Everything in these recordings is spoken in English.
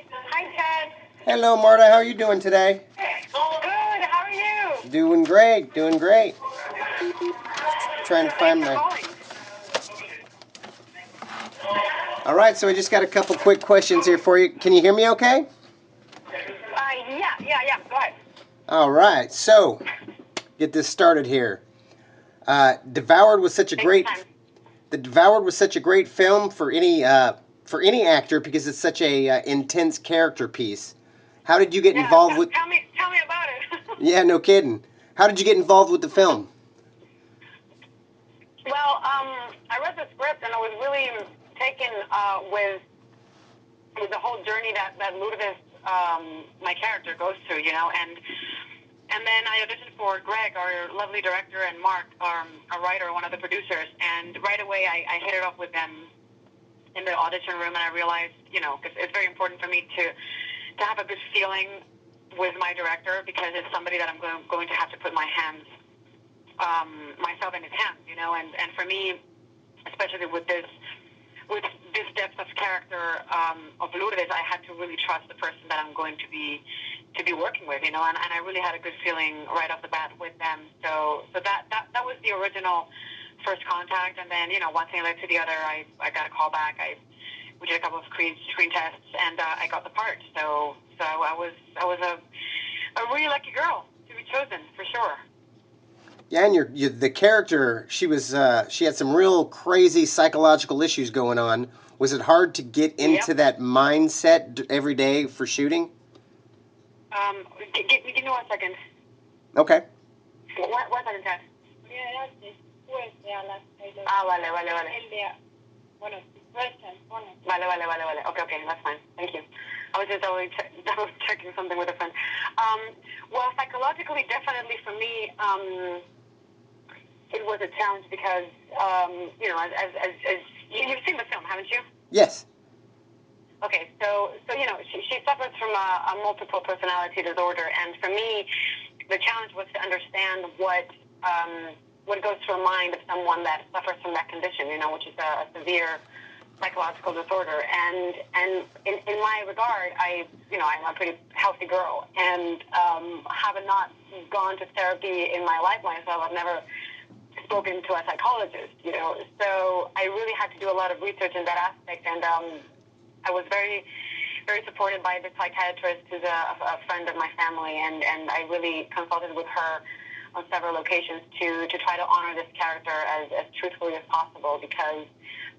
Hi, Ted. Hello, Marta. How are you doing today? Good. How are you? Doing great. Doing great. Trying to Thanks find for my. calling. All right. So I just got a couple quick questions here for you. Can you hear me? Okay. Yeah. Go ahead. All right. So get this started here. Devoured was such a Take your great. time. The Devoured was such a great film for any actor because it's such a intense character piece. How did you get Yeah. involved with? Tell me about it. Yeah, no kidding. How did you get involved with the film? Well, I read the script and I was really taken with the whole journey that Lourdes, my character, goes through. And then I auditioned for Greg, our lovely director, and Mark, our writer, one of the producers. And right away, I hit it off with them in the audition room, and I realized, because it's very important for me to have a good feeling with my director, because it's somebody that I'm going to have to put myself in his hands, and for me, especially with this depth of character of Lourdes, I had to really trust the person that I'm going to be working with, and I really had a good feeling right off the bat with them. So that was the original first contact, and then one thing led to the other. I got a call back. We did a couple of screen tests, and I got the part. So I was a really lucky girl to be chosen for sure. Yeah, and the character, she had some real crazy psychological issues going on. Was it hard to get Yep. into that mindset every day for shooting? Give me 1 second. Okay. One second, Ted. Ah, vale. Vale. Okay, that's fine. Thank you. I was just double checking something with a friend. Well, psychologically, definitely for me, it was a challenge because, as you've seen the film, haven't you? Yes. Okay, so she suffers from a multiple personality disorder, and for me, the challenge was to understand what goes through a mind of someone that suffers from that condition, which is a severe psychological disorder. And in my regard, I'm a pretty healthy girl, and have not gone to therapy in my life myself. I've never spoken to a psychologist, So I really had to do a lot of research in that aspect, and I was very, very supported by the psychiatrist, who's a friend of my family, and I really consulted with her on several occasions to try to honor this character as truthfully as possible, because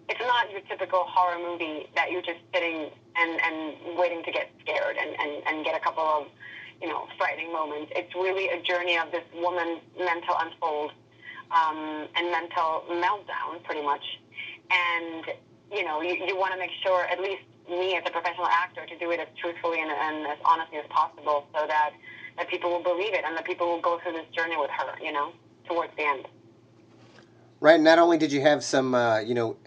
it's not your typical horror movie that you're just sitting and waiting to get scared and get a couple of, frightening moments. It's really a journey of this woman's mental unfold and mental meltdown, pretty much. And, you want to make sure, at least me as a professional actor, to do it as truthfully and as honestly as possible, so that people will believe it and that people will go through this journey with her, towards the end. Right. Not only did you have some,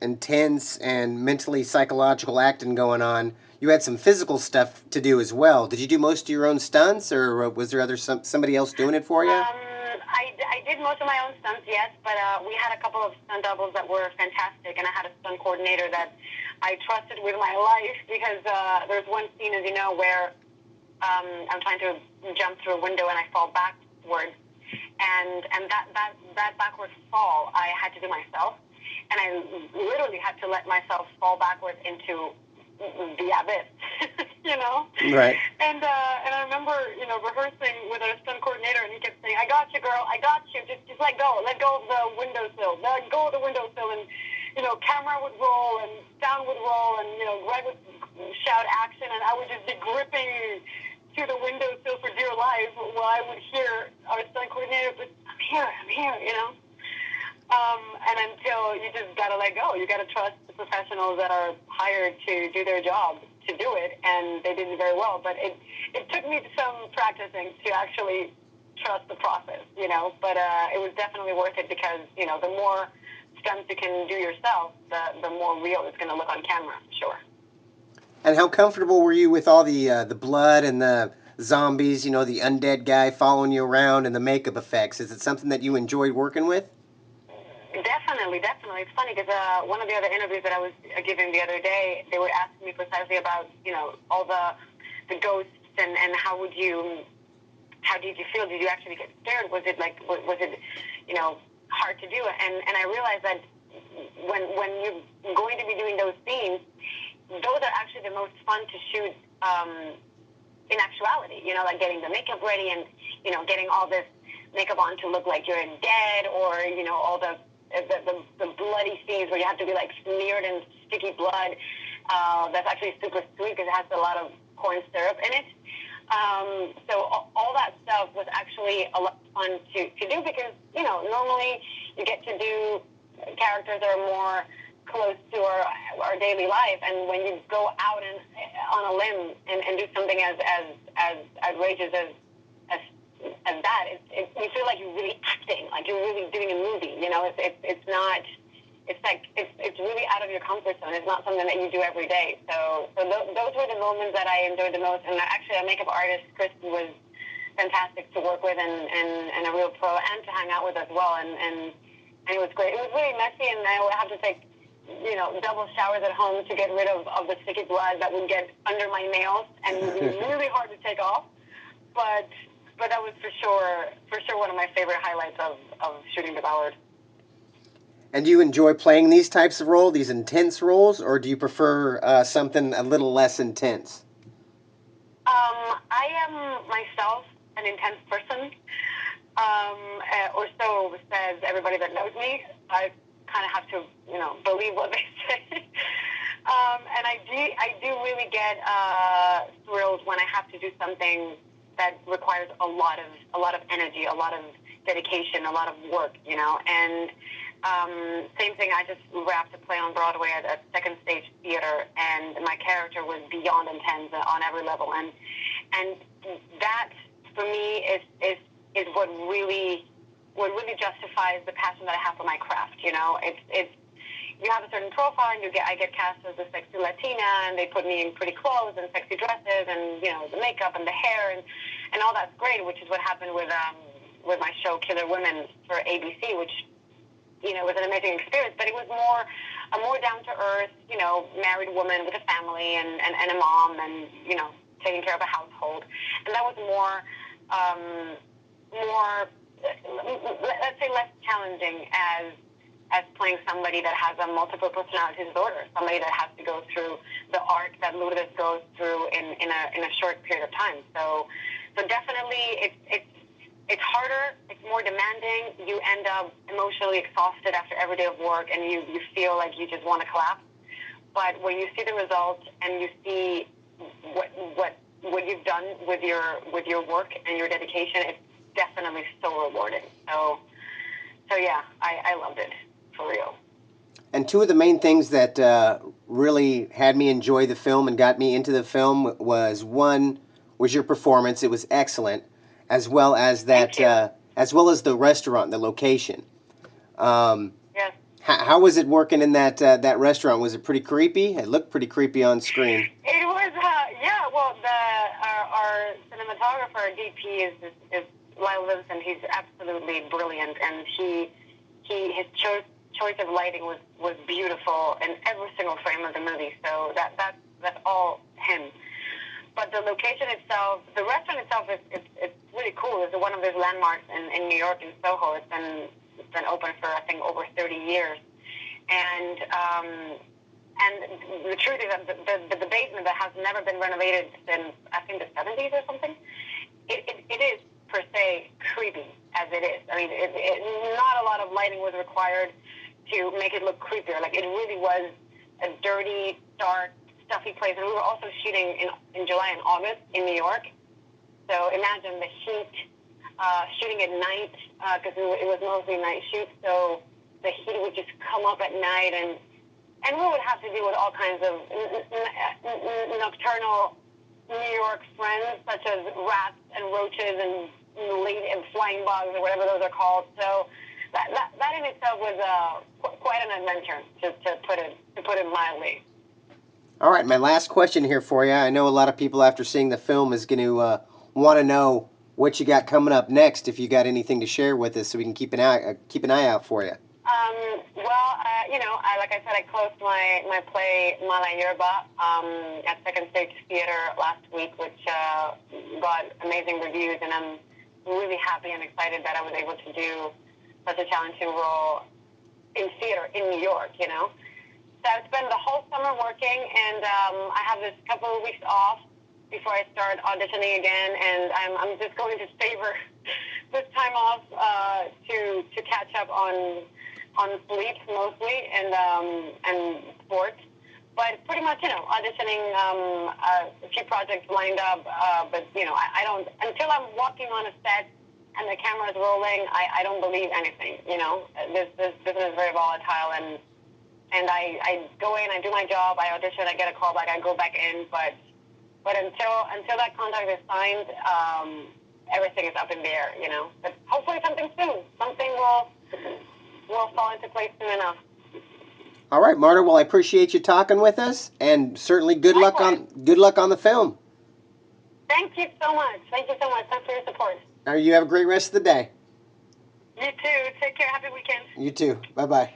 intense and mentally psychological acting going on, you had some physical stuff to do as well. Did you do most of your own stunts, or was there somebody else doing it for you? I did most of my own stunts, yes, but we had a couple of stunt doubles that were fantastic, and I had a stunt coordinator that I trusted with my life, because there's one scene, as you know, where I'm trying to jump through a window and I fall backwards, and that backwards fall I had to do myself, and I literally had to let myself fall backwards into the abyss, Right. And I remember, rehearsing with our stunt coordinator, and he kept saying, "I got you, girl. I got you. Just let go of the windowsill. Let go of the windowsill." And camera would roll and sound would roll, and Greg would shout action, and I would just be gripping to the windowsill for dear life, while I would hear our stunt coordinator, "But I'm here. And until you just gotta let go, you gotta trust the professionals that are hired to do their job to do it, and they did it very well. But it took me some practicing to actually trust the process, But it was definitely worth it, because the more stunts you can do yourself, the more real it's going to look on camera, sure. And how comfortable were you with all the blood and the zombies? The undead guy following you around and the makeup effects. Is it something that you enjoyed working with? definitely, definitely. It's funny because one of the other interviews that I was giving the other day, they were asking me precisely about, all the ghosts and how did you feel? Did you actually get scared? Was it hard to do? And I realized that when you're going to be doing those scenes, those are actually the most fun to shoot in actuality, like getting the makeup ready and, getting all this makeup on to look like you're dead, or, all the bloody scenes where you have to be like smeared in sticky blood. That's actually super sweet because it has a lot of corn syrup in it. So all that stuff was actually a lot of fun to do because, normally you get to do characters that are more close to our daily life, and when you go out and on a limb and do something as outrageous as that, you feel like you're really acting, like you're really doing a movie. It's not. It's really out of your comfort zone. It's not something that you do every day. So those were the moments that I enjoyed the most. And actually, our makeup artist Kristen was fantastic to work with and a real pro, and to hang out with as well. And it was great. It was really messy, and I would have to take double showers at home to get rid of the sticky blood that would get under my nails and would be really hard to take off. But that was for sure one of my favorite highlights of shooting Devoured. And do you enjoy playing these types of roles, these intense roles, or do you prefer something a little less intense? I am myself an intense person, or so says everybody that knows me. I kind of have to, believe what they say. And I do really get thrilled when I have to do something that requires a lot of energy, a lot of dedication, a lot of work, and same thing. I just wrapped a play on Broadway at Second Stage Theater, and my character was beyond intense on every level, and that for me is what really justifies the passion that I have for my craft. It's you have a certain profile, and I get cast as a sexy Latina, and they put me in pretty clothes and sexy dresses, and the makeup and the hair and all that's great, which is what happened with my show Killer Women for ABC, which was an amazing experience. But it was a more down to earth, married woman with a family and a mom, and taking care of a household, and that was more let's say less challenging as playing somebody that has a multiple personality disorder, somebody that has to go through the arc that Lourdes goes through in a short period of time. So definitely it's harder, it's more demanding. You end up emotionally exhausted after every day of work, and you feel like you just want to collapse. But when you see the results and you see what you've done with your work and your dedication, it's definitely so rewarding. So yeah, I loved it, for real. And two of the main things that really had me enjoy the film and got me into the film was, one was your performance. It was excellent, as well as that, as well as the restaurant, the location. Yes. How was it working in that restaurant? Was it pretty creepy? It looked pretty creepy on screen. It was, yeah. Well, our cinematographer DP is Lyle Livingston. He's absolutely brilliant, and his choice of lighting was beautiful in every single frame of the movie. So that's all him. But the location itself, the restaurant itself, it's really cool. It's one of those landmarks in New York, in Soho. It's been open for, I think, over 30 years. And the truth is that the basement that has never been renovated since, I think, the 70s or something, it is per se creepy as it is. I mean, not a lot of lighting was required to make it look creepier. Like, it really was a dirty, dark, stuffy place. And we were also shooting in July and August in New York. So imagine the heat, shooting at night, because it was mostly a night shoot. So the heat would just come up at night, and we would have to deal with all kinds of nocturnal New York friends, such as rats and roaches and flying bugs, or whatever those are called. So that in itself was quite an adventure, to put it mildly. All right, my last question here for you. I know a lot of people after seeing the film is going to want to know what you got coming up next. If you got anything to share with us, so we can keep an eye out for you. Like I said, I closed my play Mala Yerba at Second Stage Theater last week, which got amazing reviews, and I'm really happy and excited that I was able to do such a challenging role in theater in New York, you know. So I've spent the whole summer working, and I have this couple of weeks off before I start auditioning again, and I'm just going to savor this time off to catch up on sleep mostly and sports. But pretty much, you know, auditioning, a few projects lined up, but, you know, I don't, until I'm walking on a set and the camera is rolling, I don't believe anything, you know. This business is very volatile, and I go in, I do my job, I audition, I get a call back, I go back in, but until that contract is signed, everything is up in the air, you know. But hopefully something soon. Something will fall into place soon enough. All right, Marta. Well, I appreciate you talking with us, and certainly good luck on the film. Thank you so much. Thank you so much. Thanks for your support. All right, you have a great rest of the day. You too. Take care. Happy weekend. You too. Bye-bye.